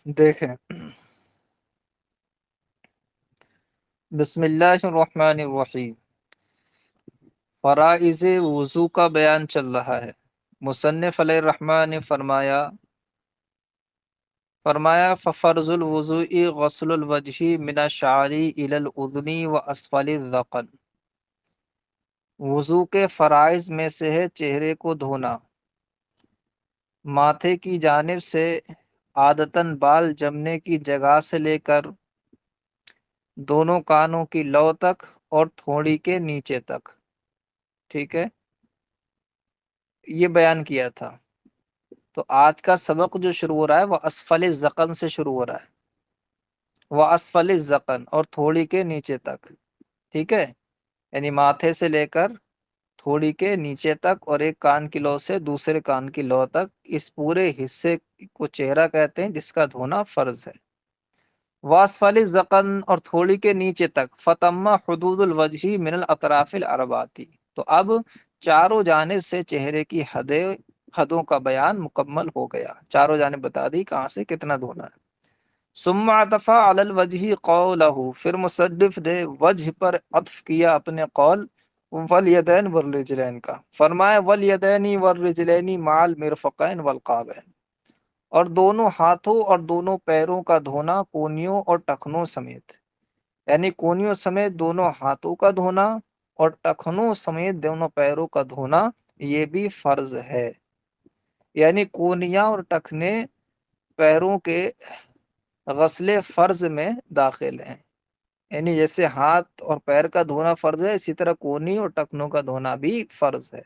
دیکھیں، بسم اللہ الرحمن الرحیم، فرائض وضو کا بیان چل رہا ہے۔ مصنف علیہ الرحمن نے فرمایا ففرض الوضوء غسل الوجہ من الشعر الى الاذن واسفل الذقن۔ وضو کے فرائض میں سے ہے چہرے کو دھونا، ماتھے کی جانب سے عادتاً بال جمنے کی جگہ سے لے کر دونوں کانوں کی لو تک اور تھوڑی کے نیچے تک۔ ٹھیک ہے، یہ بیان کیا تھا۔ تو آج کا سبق جو شروع ہو رہا ہے وہ اسفل الذقن سے شروع ہو رہا ہے، وہ اسفل الذقن اور تھوڑی کے نیچے تک۔ ٹھیک ہے، یعنی ماتھے سے لے کر تھوڑی کے نیچے تک اور ایک کان کی لو سے دوسرے کان کی لو تک، اس پورے حصے کو چہرہ کہتے ہیں جس کا دھونا فرض ہے۔ واسفل الذقن اور تھوڑی کے نیچے تک، فتم حدود الوجہ من الاطراف الاربعاتی۔ تو اب چاروں جانب سے چہرے کی حدوں کا بیان مکمل ہو گیا، چاروں جانب بتا دی کہاں سے کتنا دھونا ہے۔ ثم عطف علی الوجہ قولہ، پھر مصنف نے وجہ پر عطف کیا اپنے قول والیدین والرجلین کا، فرمایا والیدین والرجلین مع المرفقین والقعبین، اور دونوں ہاتھوں اور دونوں پیروں کا دھونا کونیوں اور ٹخنوں سمیت، یعنی کونیوں سمیت دونوں ہاتھوں کا دھونا اور ٹخنوں سمیت دونوں پیروں کا دھونا یہ بھی فرض ہے۔ یعنی کونیاں اور ٹخنے پیروں کے غسل فرض میں داخل ہیں، یعنی جیسے ہاتھ اور پیر کا دھونا فرض ہے، اسی طرح کونی اور ٹخنوں کا دھونا بھی فرض ہے۔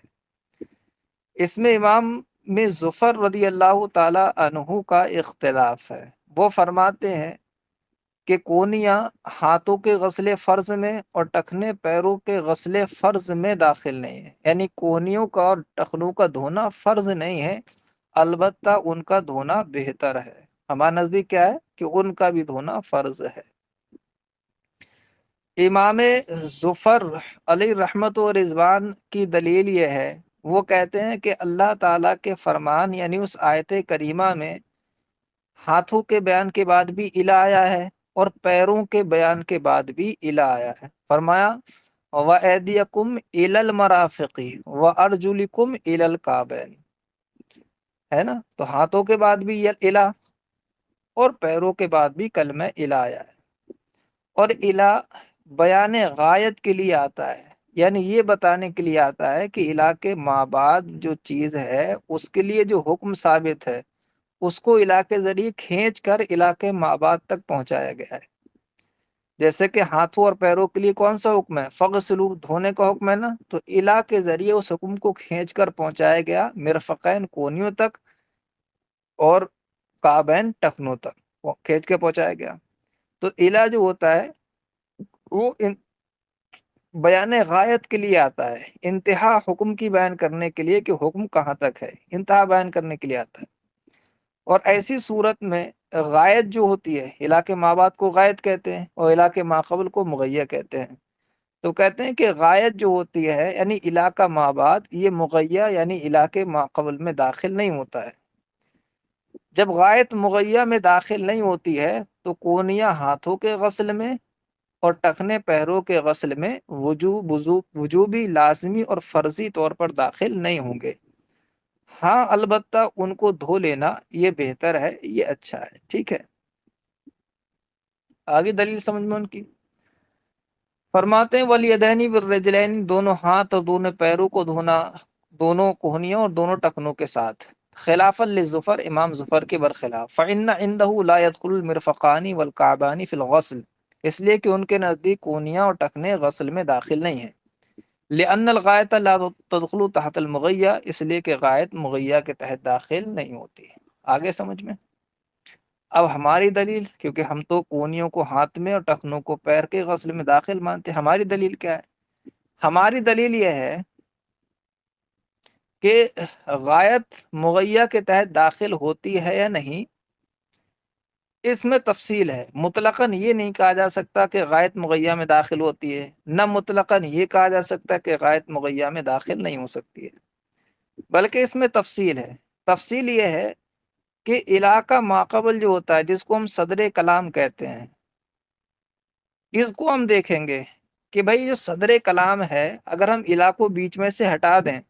اس میں امام میں ظفر رضی اللہ تعالی عنہ کا اختلاف ہے۔ وہ فرماتے ہیں کہ کونیاں ہاتھوں کے غسل فرض میں اور ٹخنے پیروں کے غسل فرض میں داخل نہیں ہیں، یعنی کونیوں کا اور ٹخنوں کا دھونا فرض نہیں ہے، البتہ ان کا دھونا بہتر ہے۔ ہمارے نزدیک کیا ہے کہ ان کا بھی دھونا فرض ہے۔ امام ظفر علیہ رحمت و رضوان کی دلیل یہ ہے، وہ کہتے ہیں کہ اللہ تعالیٰ کے فرمان یعنی اس آیت کریمہ میں ہاتھوں کے بیان کے بعد بھی الا آیا ہے اور پیروں کے بیان کے بعد بھی الا آیا ہے۔ فرمایا وَأَيْدِيَكُمْ إِلَى الْمَرَافِقِ وَأَرْجُلِكُمْ إِلَى الْكَعْبَيْنِ، ہے نا؟ تو ہاتھوں کے بعد بھی یہ الا اور پیروں کے بعد بھی کلمہ الا آیا ہے، اور الا بیان غایت کے لیے آتا ہے، یعنی یہ بتانے کے لیے آتا ہے کہ الہ کے ما بعد جو چیز ہے اس کے لیے جو حکم ثابت ہے اس کو الہ کے ذریعے کھینچ کر الہ کے ما بعد تک پہنچایا گیا ہے۔ جیسے کہ ہاتھوں اور پیروں کے لیے کون سا حکم ہے؟ فغسلوا، دھونے کا حکم ہے نا، تو الہ کے ذریعے اس حکم کو کھینچ کر پہنچایا گیا مرفقین کونیوں تک اور کعبین ٹخنوں تک، وہ کھینچ کے پہنچایا گیا۔ تو الہ جو ہوتا ہے وہ بیان غایت کے لیے آتا ہے، انتہا حکم کی بیان کرنے کے لیے کہ حکم کہاں تک ہے، انتہا بیان کرنے کے لیے آتا ہے۔ اور ایسی صورت میں غایت جو ہوتی ہے، الہ کے ما بعد کو غایت کہتے ہیں اور الہ کے ما قبل کو مغیہ کہتے ہیں۔ تو کہتے ہیں کہ غایت جو ہوتی ہے یعنی الہ کا ما بعد، یہ مغیہ یعنی الہ کے ما قبل میں داخل نہیں ہوتا ہے۔ جب غایت مغیہ میں داخل نہیں ہوتی ہے تو کونیاں ہاتھوں کے غسل میں اور ٹخنے پیروں کے غسل میں وجوبی، لازمی اور فرضی طور پر داخل نہیں ہوں گے۔ ہاں البتہ ان کو دھو لینا یہ بہتر ہے، یہ اچھا ہے۔ ٹھیک ہے، آگے دلیل سمجھ میں ان کی فرماتے ہیں والیدین والرجلین، دونوں ہاتھ اور دونوں پیروں کو دھونا دونوں کوہنیوں اور دونوں ٹخنوں کے ساتھ، خلافا للظفر، امام ظفر کے برخلاف، فإن عنده لا يدخل المرفقان والكعبان في الغسل، اس لیے کہ ان کے نزدیک کونیاں اور ٹخنے غسل میں داخل نہیں ہیں۔ لأن الغایت لا تدخل تحت المغیہ، اس لیے کہ غایت مغیہ کے تحت داخل نہیں ہوتی۔ آگے سمجھ میں؟ اب ہماری دلیل، کیونکہ ہم تو کونیوں کو ہاتھ میں اور ٹخنوں کو پیر کے غسل میں داخل مانتے، ہماری دلیل کیا ہے؟ ہماری دلیل یہ ہے کہ غایت مغیہ کے تحت داخل ہوتی ہے یا نہیں، اس میں تفصیل ہے۔ مطلقاً یہ نہیں کہا جا سکتا کہ غایت مغیہ میں داخل ہوتی ہے، نہ مطلقاً یہ کہا جا سکتا کہ غایت مغیہ میں داخل نہیں ہو سکتی ہے، بلکہ اس میں تفصیل ہے۔ تفصیل یہ ہے کہ علاقہ ماقبل جو ہوتا ہے جس کو ہم صدر کلام کہتے ہیں، اس کو ہم دیکھیں گے کہ بھائی جو صدر کلام ہے اگر ہم علاقوں بیچ میں سے ہٹا دیں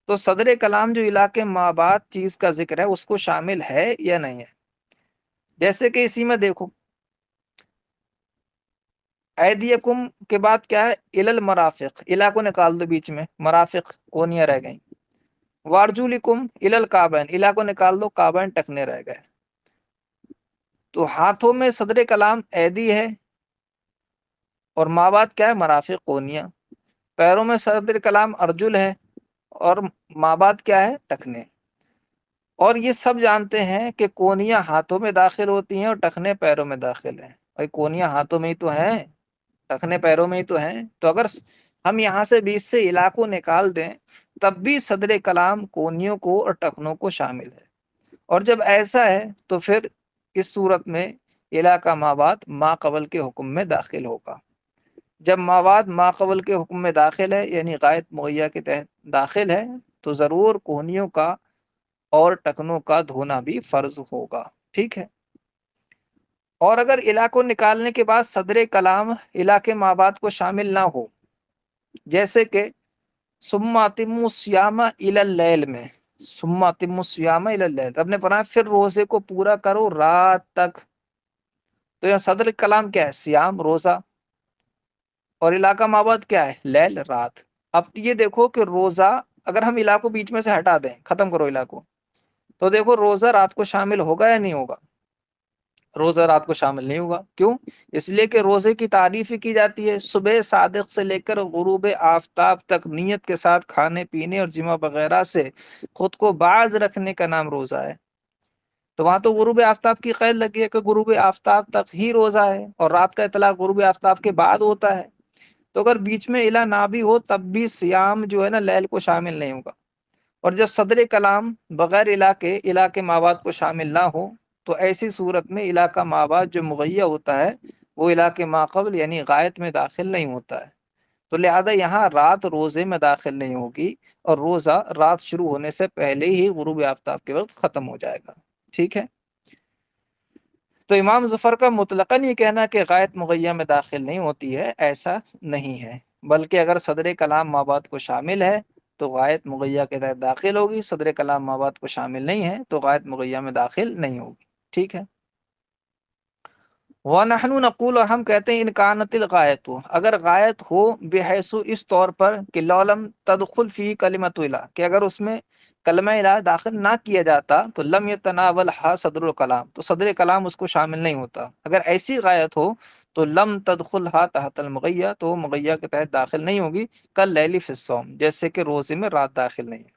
تو صدر کلام جو علاقے مابعد چیز کا ذکر ہے اس کو شامل ہے یا نہیں ہے۔ جیسے کہ اسی میں دیکھو ایدیکم کے بعد کیا ہے، المرافق، الا کو نکال دو بیچ میں، مرافق کونیاں رہ گئیں، وارجولکم الکعبین، الا کو نکال دو، کعبین ٹکنے رہ گئے۔ تو ہاتھوں میں صدر کلام ایدی ہے اور مابعد کیا ہے، مرافق کونیاں، پیروں میں صدر کلام ارجل ہے اور مابعد کیا ہے، ٹکنے۔ اور یہ سب جانتے ہیں کہ کونیاں ہاتھوں میں داخل ہوتی ہیں اور ٹخنے پیروں میں داخل ہیں، بھائی کونیاں ہاتھوں میں ہی تو ہیں، ٹخنے پیروں میں ہی تو ہیں، تو اگر ہم یہاں سے بیچ سے علاقوں نکال دیں تب بھی صدر کلام کونیوں کو اور ٹخنوں کو شامل ہے۔ اور جب ایسا ہے تو پھر اس صورت میں علاقہ مابعد ما قبل کے حکم میں داخل ہوگا۔ جب مابعد ما قبل کے حکم میں داخل ہے یعنی غائط مغیہ کے تحت داخل ہے تو ضرور کونیوں کا اور ٹکنوں کا دھونا بھی فرض ہوگا، ٹھیک ہے۔ اور اگر علاقوں نکالنے کے بعد صدر کلام علاقے مابعد کو شامل نہ ہو، جیسے کہ ثم اتموا الصیام الی اللیل میں، ثم اتموا الصیام الی اللیل، رب نے فرمایا پھر روزے کو پورا کرو رات تک، تو یہ صدر کلام کیا ہے، صیام روزہ، اور علاقہ مابعد کیا ہے، لیل رات۔ اب یہ دیکھو کہ روزہ اگر ہم علاقوں بیچ میں سے ہٹا دیں، ختم کرو علاقوں، تو دیکھو روزہ رات کو شامل ہوگا یا نہیں ہوگا، روزہ رات کو شامل نہیں ہوگا، کیوں؟ اس لیے کہ روزے کی تعریف ہی کی جاتی ہے صبح صادق سے لے کر غروب آفتاب تک نیت کے ساتھ کھانے پینے اور جمع وغیرہ سے خود کو باز رکھنے کا نام روزہ ہے۔ تو وہاں تو غروب آفتاب کی قید لگی ہے کہ غروب آفتاب تک ہی روزہ ہے، اور رات کا اطلاق غروب آفتاب کے بعد ہوتا ہے، تو اگر بیچ میں الہ نہ بھی ہو تب بھی سیام جو ہے نا لیل کو شامل نہیں ہوگا۔ اور جب صدر کلام بغیر علاقے مابعد کو شامل نہ ہو تو ایسی صورت میں علاقہ مابعد جو مغیہ ہوتا ہے وہ علاقے ماقبل یعنی غائط میں داخل نہیں ہوتا ہے، تو لہذا یہاں رات روزے میں داخل نہیں ہوگی اور روزہ رات شروع ہونے سے پہلے ہی غروب آفتاب کے وقت ختم ہو جائے گا، ٹھیک ہے۔ تو امام ظفر کا مطلقاً یہ کہنا کہ غائط مغیہ میں داخل نہیں ہوتی ہے ایسا نہیں ہے، بلکہ اگر صدر کلام مابعد کو شامل ہے تو غائط مغیہ کے تحت داخل ہوگی، صدر کلام مابعد کو شامل نہیں ہے تو غائط مغیہ میں داخل نہیں ہوگی، ٹھیک ہے۔ وَنَحْنُ نَقُولُ، اور ہم کہتے ہیں، ان کانت الغایت، اگر غایت ہو بحیث اس طور پر کہ لولم تدخل فی کلمۃ الہ، کہ اگر اس میں کلمہ الہ داخل نہ کیا جاتا تو لم یتناولھا صدر الکلام، تو صدر کلام اس کو شامل نہیں ہوتا، اگر ایسی غایت ہو تو لم تدخلھا تحت المغیہ، تو مغیہ کے تحت داخل نہیں ہوگی، کاللیل فی الصوم، جیسے کہ روزے میں رات داخل نہیں ہے۔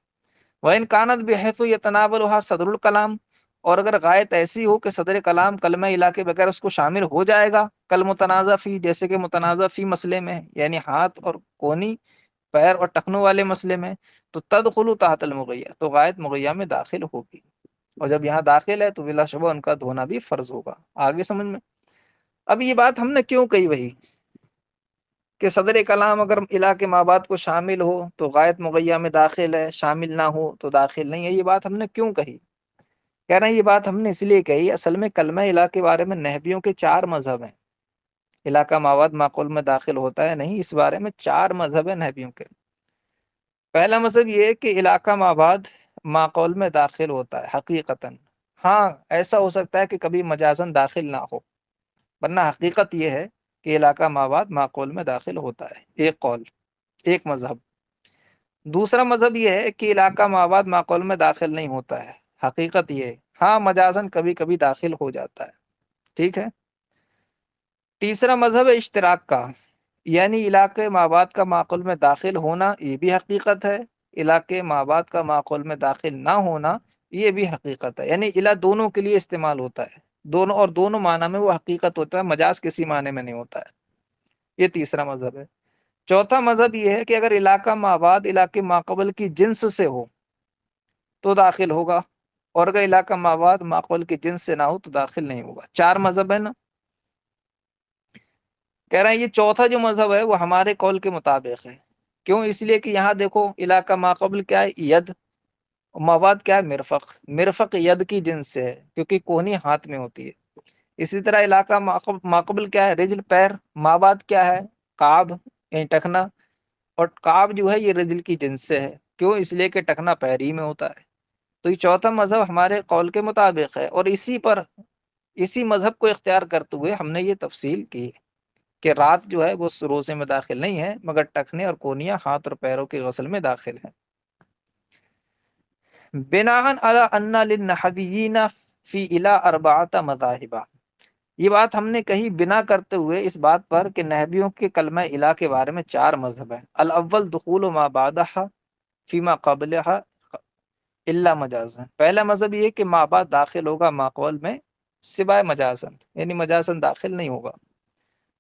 وَإِن كَانَتْ بِحَيْثُ يَتَنَاوَلُهَا صَدْرُ الْكَلَامِ، اور اگر غایت ایسی ہو کہ صدر کلام کلمہ الہ کے بغیر اس کو شامل ہو جائے گا، کل متنازع فی، جیسے کہ متنازع فی مسئلے میں ہے، یعنی ہاتھ اور کونی پیر اور ٹخنوں والے مسئلے میں، تو تدخل تحت المغیہ، تو غایت مغیہ میں داخل ہوگی، اور جب یہاں داخل ہے تو بلا شبہ ان کا دھونا بھی فرض ہوگا۔ آگے سمجھ میں؟ اب یہ بات ہم نے کیوں کہی وہی کہ صدر کلام اگر الہ کے مابعد کو شامل ہو تو غایت مغیہ میں داخل ہے، شامل نہ ہو تو داخل نہیں ہے، یہ بات ہم نے کیوں کہی؟ کہہ رہے ہیں یہ بات ہم نے اس لیے کہی، اصل میں کلمہ الہ کے بارے میں نحویوں کے 4 مذہب ہیں، علاقہ مابعد معقول میں داخل ہوتا ہے نہیں، اس بارے میں 4 مذہب ہیں نحویوں کے۔ پہلا مذہب یہ ہے کہ علاقہ مابعد معقول میں داخل ہوتا ہے حقیقتاً، ہاں ایسا ہو سکتا ہے کہ کبھی مجازاً داخل نہ ہو، ورنہ حقیقت یہ ہے کہ علاقہ مابعد معقول میں داخل ہوتا ہے، ایک قول، ایک مذہب۔ دوسرا مذہب یہ ہے کہ علاقہ مابعد معقول میں داخل نہیں ہوتا ہے، حقیقت یہ ہے ہاں مجازاً کبھی کبھی داخل ہو جاتا ہے، ٹھیک ہے۔ تیسرا مذہب ہے اشتراک کا، یعنی علاقے مابعد کا معقول میں داخل ہونا یہ بھی حقیقت ہے، علاقے مابعد کا معقول میں داخل نہ ہونا یہ بھی حقیقت ہے، یعنی الہ دونوں کے لیے استعمال ہوتا ہے، دونوں اور دونوں معنی میں وہ حقیقت ہوتا ہے، مجاز کسی معنی میں نہیں ہوتا ہے، یہ تیسرا مذہب ہے۔ چوتھا مذہب یہ ہے کہ اگر علاقہ مابعد علاقے ماقبل کی جنس سے ہو تو داخل ہوگا، اور اگر علاقہ مابعد معقول کی جنس سے نہ ہو تو داخل نہیں ہوگا۔ 4 مذہب ہے نا۔ کہہ رہے ہیں یہ چوتھا جو مذہب ہے وہ ہمارے قول کے مطابق ہے، کیوں؟ اس لیے کہ یہاں دیکھو علاقہ ماقبل کیا ہے، ید، مواد کیا ہے؟ مرفق، مرفق ید کی جنس سے ہے کیونکہ کوہنی ہاتھ میں ہوتی ہے۔ اسی طرح علاقہ ماقبل کیا ہے؟ رجل پیر، مواد کیا ہے؟ کعب یعنی ٹخنا، اور کعب جو ہے یہ رجل کی جنس سے ہے، کیوں؟ اس لیے کہ ٹخنا پیر ہی میں ہوتا ہے۔ تو یہ چوتھا مذہب ہمارے قول کے مطابق ہے، اور اسی مذہب کو اختیار کرتے ہوئے ہم نے یہ تفصیل کی کہ رات جو ہے وہ روزے میں داخل نہیں ہے، مگر ٹخنے اور کونیاں ہاتھ اور پیروں کے غسل میں داخل ہیں۔ بناء علی ان للنحویین فی الی اربعۃ مذاہب، یہ بات ہم نے کہی بنا کرتے ہوئے اس بات پر کہ نحویوں کے کلمہ الہ کے بارے میں 4 مذہب ہیں۔ الاول دخول ما بعدها فیما قبلها الا مجازا، پہلا مذہب یہ کہ ما بعد داخل ہوگا ما قبل میں سوائے مجازن، یعنی مجازن داخل نہیں ہوگا۔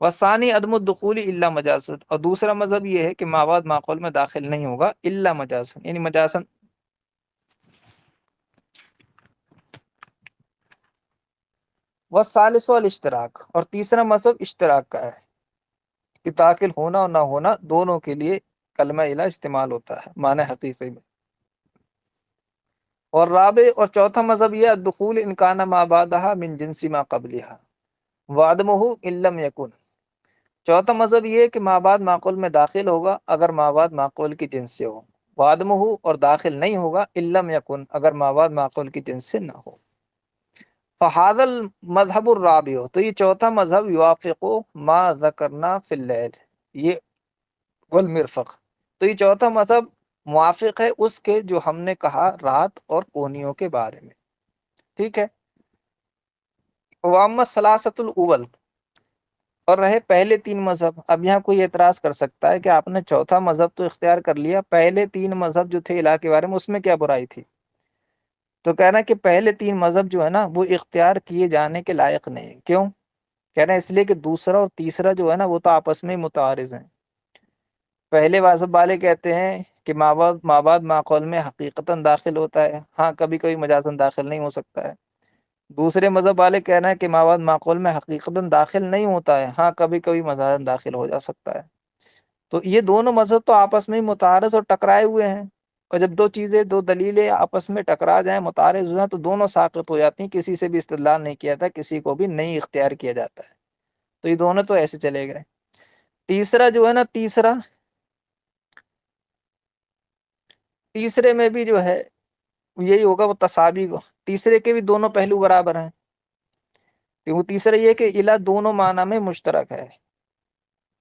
وثانی عدم الدخول الا مجازن، اور دوسرا مذہب یہ ہے کہ ما بعد ما قبل میں داخل نہیں ہوگا الا مجازن، یعنی مجازن۔ والثالث الاشتراک، اور تیسرا مذہب اشتراک کا ہے کہ داخل ہونا اور نہ ہونا دونوں کے لیے کلمہ الہ استعمال ہوتا ہے معنی حقیقی میں۔ اور رابع اور چوتھا مذہب یہ الدخول ان کان ما بعدها من جنس ما قبلها وعدمه ان لم يكن، چوتھا مذہب یہ ہے کہ ما بعد معقول میں داخل ہوگا اگر ما بعد معقول کی جنس سے ہو، وعدمه اور داخل نہیں ہوگا ان لم يكن اگر ما بعد معقول کی جنس سے نہ ہو۔ فہذا المذہب الرابع، تو یہ چوتھا مذہب یوافق ما ذکرنا فی اللیل، یہ والمرفق، تو یہ چوتھا مذہب موافق ہے اس کے جو ہم نے کہا رات اور کونیوں کے بارے میں، ٹھیک ہے۔ واما ثلاثۃ الاول، اور رہے پہلے 3 مذہب، اب یہاں کوئی اعتراض کر سکتا ہے کہ آپ نے چوتھا مذہب تو اختیار کر لیا، پہلے 3 مذہب جو تھے الہ کے بارے میں اس میں کیا برائی تھی؟ تو کہنا کہ پہلے 3 مذہب جو ہے نا وہ اختیار کیے جانے کے لائق نہیں، کیوں؟ کہنا ہے اس لیے کہ دوسرا اور تیسرا جو ہے نا وہ تو آپس میں ہی متعارض ہیں۔ پہلے مذہب والے کہتے ہیں کہ مابعد معقول میں حقیقتاً داخل ہوتا ہے، ہاں کبھی کبھی مجازاً داخل نہیں ہو سکتا ہے۔ دوسرے مذہب والے کہنا ہے کہ مابعد معقول میں حقیقتاً داخل نہیں ہوتا ہے، ہاں کبھی کبھی مجازاً داخل ہو جا سکتا ہے۔ تو یہ دونوں مذہب تو آپس میں ہی متعارض اور ٹکرائے ہوئے ہیں، اور جب دو دلیلیں آپس میں ٹکرا جائیں، متعارض ہو جائیں، تو دونوں ساقط ہو جاتی ہیں، کسی سے بھی استدلال نہیں کیا جاتا، کسی کو بھی نہیں اختیار کیا جاتا ہے۔ تو یہ دونوں تو ایسے چلے گئے۔ تیسرا جو ہے نا، تیسرے میں بھی جو ہے یہی ہوگا، وہ تساوی کو، تیسرے کے بھی دونوں پہلو برابر ہیں، وہ تیسرا یہ کہ الہ دونوں معنی میں مشترک ہے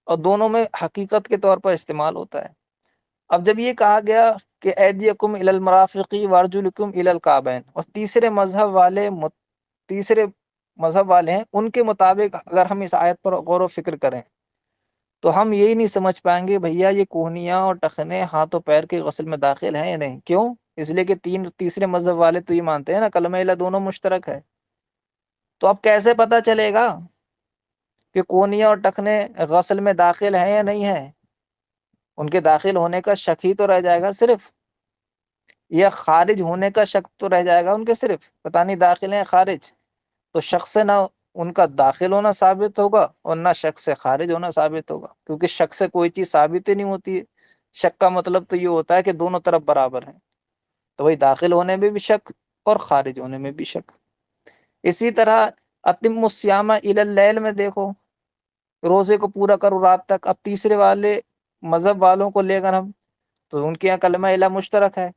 اور دونوں میں حقیقت کے طور پر استعمال ہوتا ہے۔ اب جب یہ کہا گیا کہ ایدیکم الی المرافقی وارجلکم الی الکعبین، اور تیسرے مذہب والے ہیں، ان کے مطابق اگر ہم اس آیت پر غور و فکر کریں تو ہم یہی نہیں سمجھ پائیں گے بھیا یہ کوہنیاں اور ٹخنے ہاتھ و پیر کے غسل میں داخل ہیں یا نہیں، کیوں؟ اس لیے کہ تیسرے مذہب والے تو یہ مانتے ہیں نا کلمہ الہ دونوں مشترک ہے۔ تو اب کیسے پتہ چلے گا کہ کونیاں اور ٹخنے غسل میں داخل ہیں یا نہیں ہیں؟ ان کے داخل ہونے کا شک ہی تو رہ جائے گا صرف، یا خارج ہونے کا شک تو رہ جائے گا ان کے، صرف پتہ نہیں داخل ہیں خارج۔ تو شک سے نہ ان کا داخل ہونا ثابت ہوگا اور نہ شک سے خارج ہونا ثابت ہوگا، کیونکہ شک سے کوئی چیز ثابت ہی نہیں ہوتی ہے۔ شک کا مطلب تو یہ ہوتا ہے کہ دونوں طرف برابر ہیں، تو وہی داخل ہونے میں بھی شک اور خارج ہونے میں بھی شک۔ اسی طرح اتم الصیام الی اللیل میں دیکھو، روزے کو پورا کرو رات تک۔ اب تیسرے والے مذہب والوں کو لے کر ہم، تو ان کے یہاں کلمہ الہ مشترک ہے،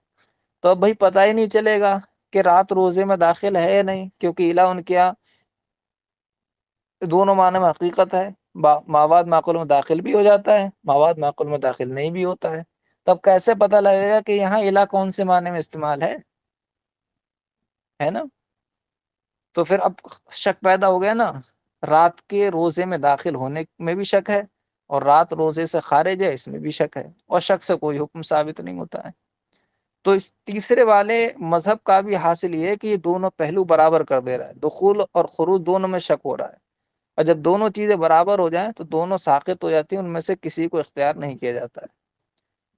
تو اب بھائی پتہ ہی نہیں چلے گا کہ رات روزے میں داخل ہے یا نہیں، کیونکہ الہ ان کے یہاں دونوں معنی میں حقیقت ہے، مواد معقول میں داخل بھی ہو جاتا ہے، مواد معقول میں داخل نہیں بھی ہوتا ہے۔ تب کیسے پتہ لگے گا کہ یہاں الہ کون سے معنی میں استعمال ہے نا؟ تو پھر اب شک پیدا ہو گیا نا، رات کے روزے میں داخل ہونے میں بھی شک ہے اور رات روزے سے خارج ہے اس میں بھی شک ہے، اور شک سے کوئی حکم ثابت نہیں ہوتا ہے۔ تو اس تیسرے والے مذہب کا بھی حاصل یہ ہے کہ یہ دونوں پہلو برابر کر دے رہا ہے، دخول اور خروج دونوں میں شک ہو رہا ہے، اور جب دونوں چیزیں برابر ہو جائیں تو دونوں ساقط ہو جاتی ہیں، ان میں سے کسی کو اختیار نہیں کیا جاتا ہے۔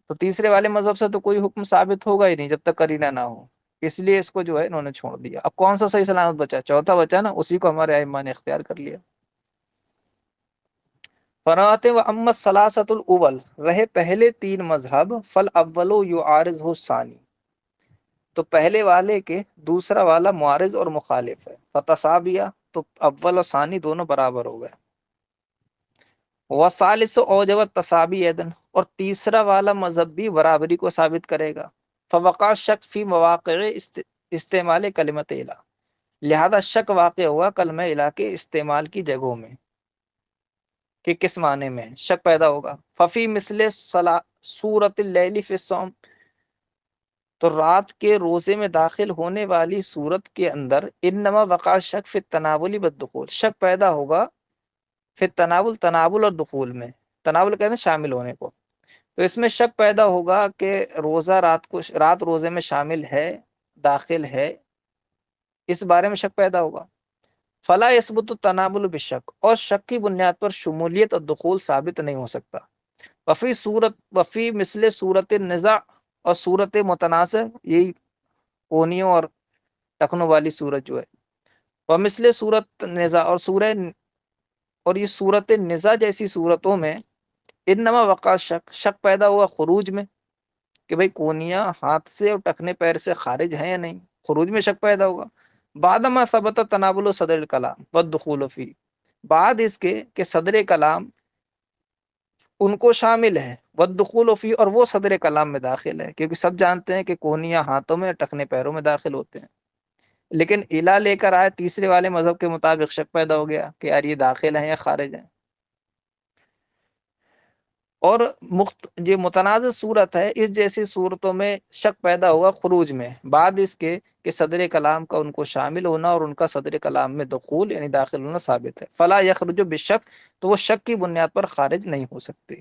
تو تیسرے والے مذہب سے تو کوئی حکم ثابت ہوگا ہی نہیں جب تک قرینہ نہ ہو، اس لیے اس کو جو ہے انہوں نے چھوڑ دیا۔ اب کون سا صحیح سلامت بچا؟ چوتھا بچا نا، اسی کو ہمارے ائمہ نے اختیار کر لیا۔ فرات و امت ثلاثت الاول، رہے پہلے 3 مذہب، فل اولو یعارض ثانی، تو پہلے والے کے دوسرا والا معارض اور مخالف ہے، فتسابیہ تو اول اور ثانی دونوں برابر ہو گئے، وثالث اوجب تسابی ایدن اور تیسرا والا مذہب بھی برابری کو ثابت کرے گا، فوقع شک فی مواقع استعمال کلمت الہ، لہذا شک واقع ہوا کلمہ الہ کے استعمال کی جگہوں میں کہ کس معنی میں شک پیدا ہوگا، ففی مثل سورۃ اللیل فی الصوم تو رات کے روزے میں داخل ہونے والی صورت کے اندر انما وقع شک فی التناول والدخول شک پیدا ہوگا پھر تناول اور دخول میں، تناول کہتے ہیں شامل ہونے کو، تو اس میں شک پیدا ہوگا کہ روزہ رات روزے میں شامل ہے، داخل ہے، اس بارے میں شک پیدا ہوگا، فلا یثبت التناول بالشک اور شک کی بنیاد پر شمولیت اور دخول ثابت نہیں ہو سکتا، وفی مثل صورت النزاع اور صورت متنازع یہی کونیوں اور ٹخنوں والی صورت جو ہے، ومثل صورت نزاع اور یہ صورت نزاع جیسی صورتوں میں انما وقع شک پیدا ہوا خروج میں کہ بھئی کونیاں ہاتھ سے اور ٹخنے پیر سے خارج ہیں یا نہیں، خروج میں شک پیدا ہوگا، بعدما ثبت تناول صدر الکلام والدخول فی بعد اس کے کہ صدر کلام ان کو شامل ہے، والدخول فی اور وہ صدر کلام میں داخل ہے، کیونکہ سب جانتے ہیں کہ کونیاں ہاتھوں میں اور ٹخنے پیروں میں داخل ہوتے ہیں، لیکن الہ لے کر آئے تیسرے والے مذہب کے مطابق شک پیدا ہو گیا کہ یار یہ داخل ہیں یا خارج ہیں، اور یہ متنازع صورت ہے، اس جیسی صورتوں میں شک پیدا ہوا خروج میں بعد اس کے کہ صدر کلام کا ان کو شامل ہونا اور ان کا صدر کلام میں دخول یعنی داخل ہونا ثابت ہے، فلا یخرج بالشک تو وہ شک کی بنیاد پر خارج نہیں ہو سکتی۔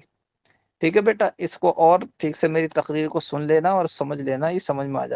ٹھیک ہے بیٹا، اس کو اور ٹھیک سے میری تقریر کو سن لینا اور سمجھ لینا، یہ سمجھ میں آ جائے۔